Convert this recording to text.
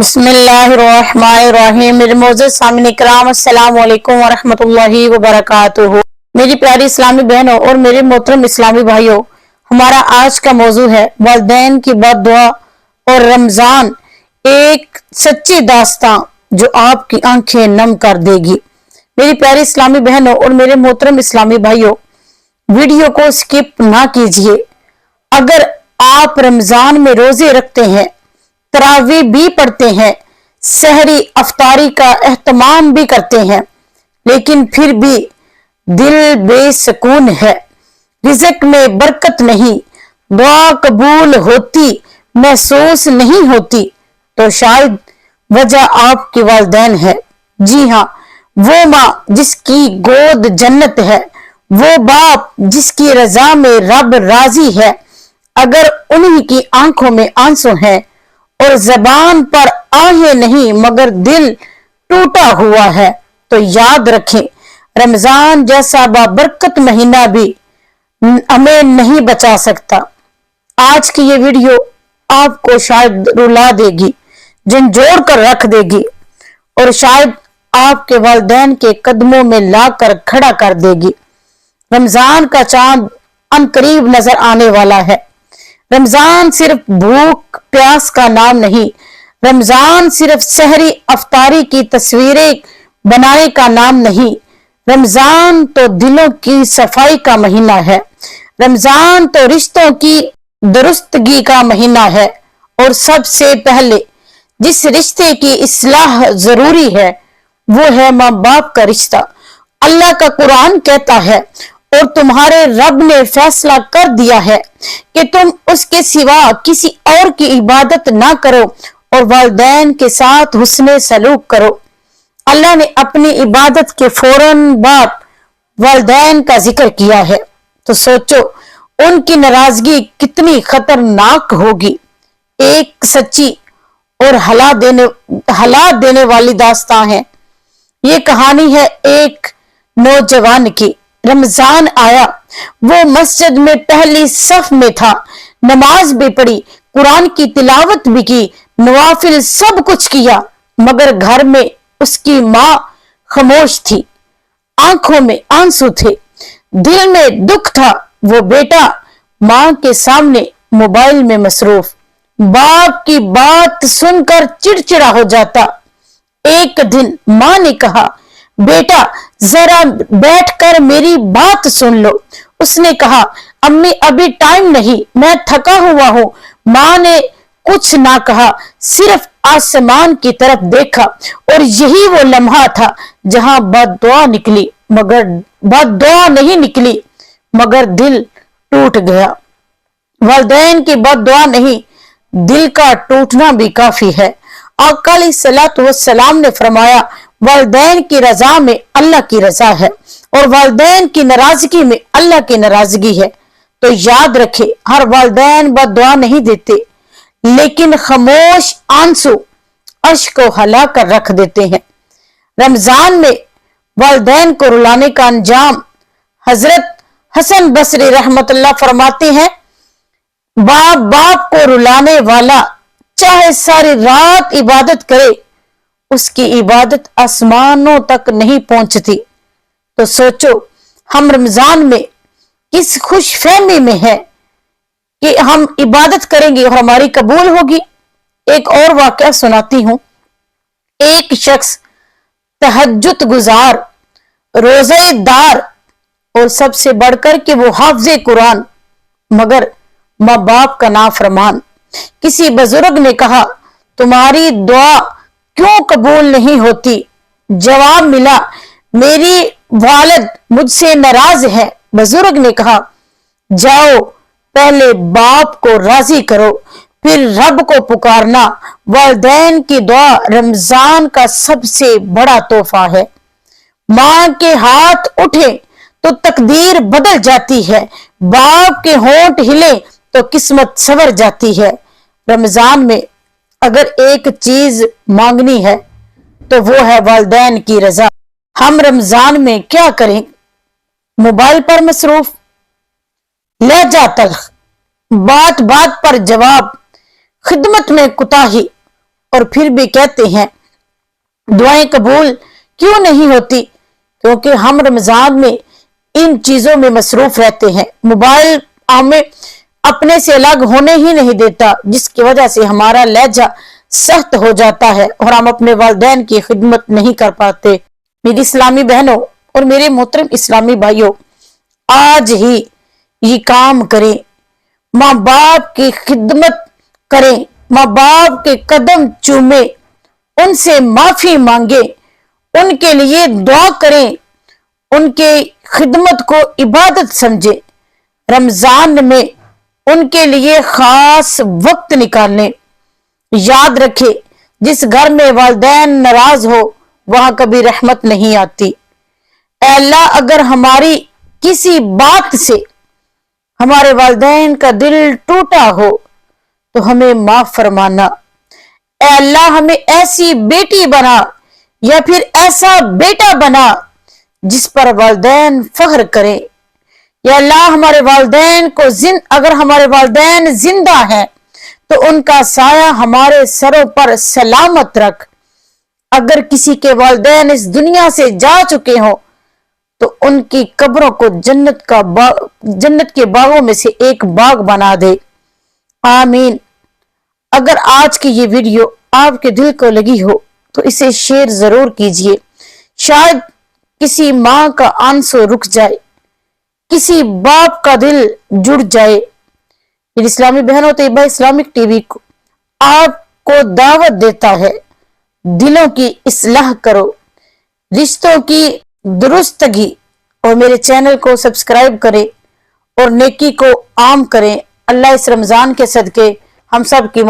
बिस्मिल्लाहिर्रहमानिर्रहीम। मेरे मोअज़्ज़ज़ सामिन इकराम, अस्सलाम वालेकुम वरहमतुल्लाहि वबरकातुहू। मेरी प्यारी इस्लामी बहनों और मेरे मोहतरम इस्लामी भाइयों, हमारा आज का मौजू है वालिदैन की बद्दुआ और रमजान, एक सच्ची दास्तां जो आपकी आंखें नम कर देगी। मेरी प्यारी इस्लामी बहनों और मेरे मोहतरम इस्लामी भाइयों, वीडियो को स्किप ना कीजिए। अगर आप रमजान में रोजे रखते हैं, तरावी भी पढ़ते हैं, सहरी अफ्तारी का एहतमाम भी करते हैं, लेकिन फिर भी दिल बेसकून है, रिज़्क में बरकत नहीं, दुआ कबूल होती महसूस नहीं होती, तो शायद वजह आपके वालिदैन है। जी हाँ, वो माँ जिसकी गोद जन्नत है, वो बाप जिसकी रजा में रब राजी है, अगर उन्हीं की आंखों में आंसू हैं और जबान पर आहें नहीं मगर दिल टूटा हुआ है, तो याद रखें रमजान जैसा बाबरकत महीना भी हमें नहीं बचा सकता। आज की ये वीडियो आपको शायद रुला देगी, झंझोड़ कर रख देगी और शायद आपके वालिदैन के कदमों में लाकर खड़ा कर देगी। रमजान का चांद अनकरीब नजर आने वाला है। रमजान सिर्फ भूख प्यास का नाम नहीं, रमजान सिर्फ सहरी अफ्तारी की तस्वीरें बनाने का नाम नहीं, रमजान तो दिलों की सफाई का महीना है। रमजान तो रिश्तों की दुरुस्तगी का महीना है और सबसे पहले जिस रिश्ते की इस्लाह जरूरी है वो है माँ बाप का रिश्ता। अल्लाह का कुरान कहता है, और तुम्हारे रब ने फैसला कर दिया है कि तुम उसके सिवा किसी और की इबादत ना करो और वालिदैन के साथ हुस्ने सलूक करो। अल्लाह ने अपनी इबादत के फौरन बाद वालिदैन का जिक्र किया है, तो सोचो उनकी नाराजगी कितनी खतरनाक होगी। एक सच्ची और हला देने वाली दास्तां है। ये कहानी है एक नौजवान की। रमजान आया, वो मस्जिद में पहली सफ में था, नमाज भी पढ़ी, कुरान की तिलावत भी की, नवाफिल सब कुछ किया, मगर घर में उसकी माँ खामोश थी, आंखों में आंसू थे, दिल में दुख था। वो बेटा माँ के सामने मोबाइल में मसरूफ, बाप की बात सुनकर चिड़चिड़ा हो जाता। एक दिन माँ ने कहा, बेटा जरा बैठकर मेरी बात सुन लो। उसने कहा, अम्मी अभी टाइम नहीं, मैं थका हुआ हूं। माँ ने कुछ ना कहा, सिर्फ आसमान की तरफ देखा और यही वो लम्हा था जहां बद्दुआ निकली, मगर बद्दुआ नहीं निकली मगर दिल टूट गया। वालिदैन की बद्दुआ नहीं, दिल का टूटना भी काफी है। आका अलैहिस्सलातु वस्सलाम ने फरमाया, वालिदैन की रजा में अल्लाह की रजा है और वालिदैन की नाराजगी में अल्लाह की नाराजगी है। तो याद रखे, हर वालिदैन बद्दुआ नहीं देते, लेकिन खामोश आंसू अश्क को हला कर रख देते हैं। रमजान में वालिदैन को रुलाने का अंजाम हजरत हसन बसरी रहमतुल्लाह फरमाते हैं, बाप को रुलाने वाला चाहे सारी रात इबादत करे, उसकी इबादत आसमानों तक नहीं पहुंचती। तो सोचो हम रमजान में किस खुश फहमी में है कि हम इबादत करेंगे और हमारी कबूल होगी। एक और वाकया सुनाती हूं। एक शख्स तहज्जुद गुजार, रोजेदार और सबसे बढ़कर के वो हाफिज़े कुरान, मगर माँ बाप का नाफरमान। किसी बुजुर्ग ने कहा, तुम्हारी दुआ क्यों कबूल नहीं होती? जवाब मिला, मेरी वालिद मुझसे नाराज है। बुजुर्ग ने कहा, जाओ पहले बाप को राजी करो, फिर रब को पुकारना। वालिदैन की दुआ रमजान का सबसे बड़ा तोहफा है। माँ के हाथ उठे तो तकदीर बदल जाती है, बाप के होंठ हिले तो किस्मत संवर जाती है। रमजान में अगर एक चीज मांगनी है तो वो है वालिदैन की रजा। हम रमजान में क्या करें? मोबाइल पर मसरूफ, लहजा तल्ख, बात बात पर जवाब, खिदमत में कुताही और फिर भी कहते हैं दुआएं कबूल क्यों नहीं होती, क्योंकि हम रमजान में इन चीजों में मसरूफ रहते हैं। मोबाइल हमें अपने से अलग होने ही नहीं देता, जिसकी वजह से हमारा लहजा सख्त हो जाता है और हम अपने वालिदैन की खिदमत नहीं कर पाते। मेरी इस्लामी बहनों और मेरे मोहतरम इस्लामी भाइयों, आज ही ये काम करें, माँ बाप की खिदमत करें, माँ बाप के कदम चूमे, उनसे माफी मांगे, उनके लिए दुआ करें, उनके खिदमत को इबादत समझे। रमजान में उनके लिए खास वक्त निकालने। याद रखे, जिस घर में वालिदैन नाराज हो वहां कभी रहमत नहीं आती। ऐ अल्लाह, अगर हमारी किसी बात से हमारे वालिदैन का दिल टूटा हो तो हमें माफ फरमाना। ऐ अल्लाह, हमें ऐसी बेटी बना या फिर ऐसा बेटा बना जिस पर वालिदैन फख्र करें। या अल्लाह, हमारे वालिदैन को अगर हमारे वालिदैन जिंदा हैं तो उनका साया हमारे सरों पर सलामत रख। अगर किसी के वालिदैन इस दुनिया से जा चुके हो तो उनकी कब्रों को जन्नत के बागों में से एक बाग बना दे। आमीन। अगर आज की ये वीडियो आपके दिल को लगी हो तो इसे शेयर जरूर कीजिए। शायद किसी माँ का आंसू रुक जाए, किसी बाप का दिल जुड़ जाए। फिर इस्लामी बहनों, तैयबा इस्लामिक टीवी को आपको दावत देता है, दिलों की इस्लाह करो, रिश्तों की दुरुस्तगी, और मेरे चैनल को सब्सक्राइब करें और नेकी को आम करें। अल्लाह इस रमजान के सदके हम सब की